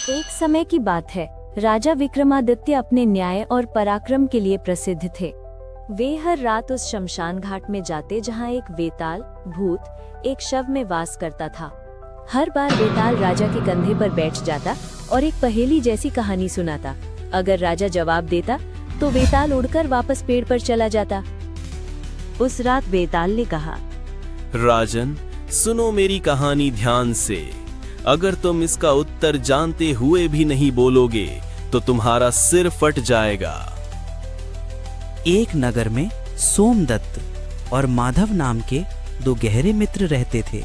एक समय की बात है, राजा विक्रमादित्य अपने न्याय और पराक्रम के लिए प्रसिद्ध थे। वे हर रात उस शमशान घाट में जाते जहां एक वेताल भूत एक शव में वास करता था। हर बार वेताल राजा के कंधे पर बैठ जाता और एक पहेली जैसी कहानी सुनाता। अगर राजा जवाब देता तो वेताल उड़कर वापस पेड़ पर चला जाता। उस रात वेताल ने कहा, राजन, सुनो मेरी कहानी ध्यान से। अगर तुम इसका उत्तर जानते हुए भी नहीं बोलोगे तो तुम्हारा सिर फट जाएगा। एक नगर में सोमदत्त और माधव नाम के दो गहरे मित्र रहते थे।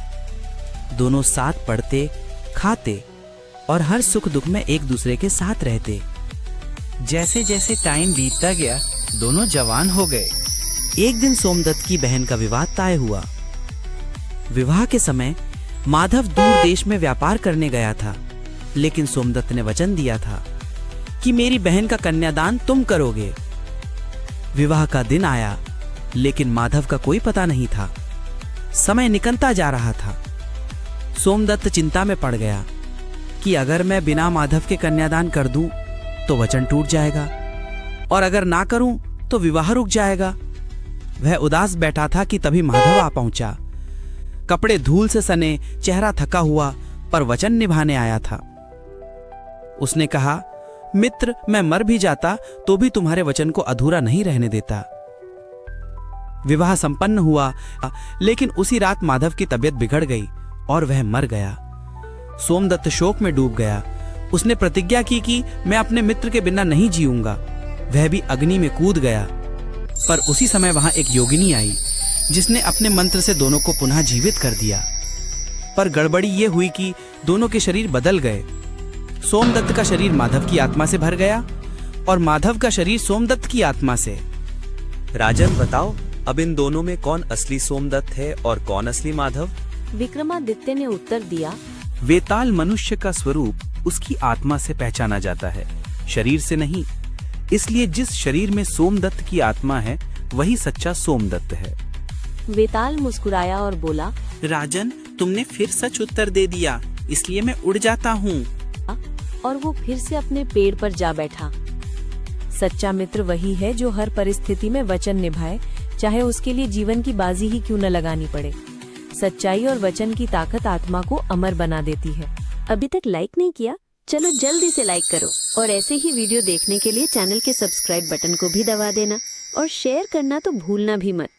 दोनों साथ पढ़ते, खाते और हर सुख दुख में एक दूसरे के साथ रहते। जैसे जैसे टाइम बीतता गया, दोनों जवान हो गए। एक दिन सोमदत्त की बहन का विवाह तय हुआ। विवाह के समय माधव दूर देश में व्यापार करने गया था, लेकिन सोमदत्त ने वचन दिया था कि मेरी बहन का कन्यादान तुम करोगे। विवाह का दिन आया, लेकिन माधव का कोई पता नहीं था। समय निकलता जा रहा था। सोमदत्त चिंता में पड़ गया कि अगर मैं बिना माधव के कन्यादान कर दूं तो वचन टूट जाएगा, और अगर ना करूं तो विवाह रुक जाएगा। वह उदास बैठा था कि तभी माधव आ पहुंचा। कपड़े धूल से सने, चेहरा थका हुआ, पर वचन निभाने आया था। उसने कहा, मित्र, मैं मर भी जाता तो भी तुम्हारे वचन को अधूरा नहीं रहने देता। विवाह संपन्न हुआ, लेकिन उसी रात माधव की तबीयत बिगड़ गई और वह मर गया। सोमदत्त शोक में डूब गया। उसने प्रतिज्ञा की कि मैं अपने मित्र के बिना नहीं जीऊंगा। वह भी अग्नि में कूद गया। पर उसी समय वहां एक योगिनी आई, जिसने अपने मंत्र से दोनों को पुनः जीवित कर दिया। पर गड़बड़ी ये हुई कि दोनों के शरीर बदल गए। सोमदत्त का शरीर माधव की आत्मा से भर गया और माधव का शरीर सोमदत्त की आत्मा से। राजन, बताओ, अब इन दोनों में कौन असली सोमदत्त है और कौन असली माधव? विक्रमादित्य ने उत्तर दिया, वेताल मनुष्य का स्वरूप उसकी आत्मा से पहचाना जाता है, शरीर से नहीं। इसलिए जिस शरीर में सोमदत्त की आत्मा है वही सच्चा सोमदत्त है। वेताल मुस्कुराया और बोला, राजन, तुमने फिर सच उत्तर दे दिया, इसलिए मैं उड़ जाता हूँ। और वो फिर से अपने पेड़ पर जा बैठा। सच्चा मित्र वही है जो हर परिस्थिति में वचन निभाए, चाहे उसके लिए जीवन की बाजी ही क्यों न लगानी पड़े। सच्चाई और वचन की ताकत आत्मा को अमर बना देती है। अभी तक लाइक नहीं किया? चलो जल्दी से लाइक करो, और ऐसे ही वीडियो देखने के लिए चैनल के सब्सक्राइब बटन को भी दबा देना और शेयर करना तो भूलना भी मत।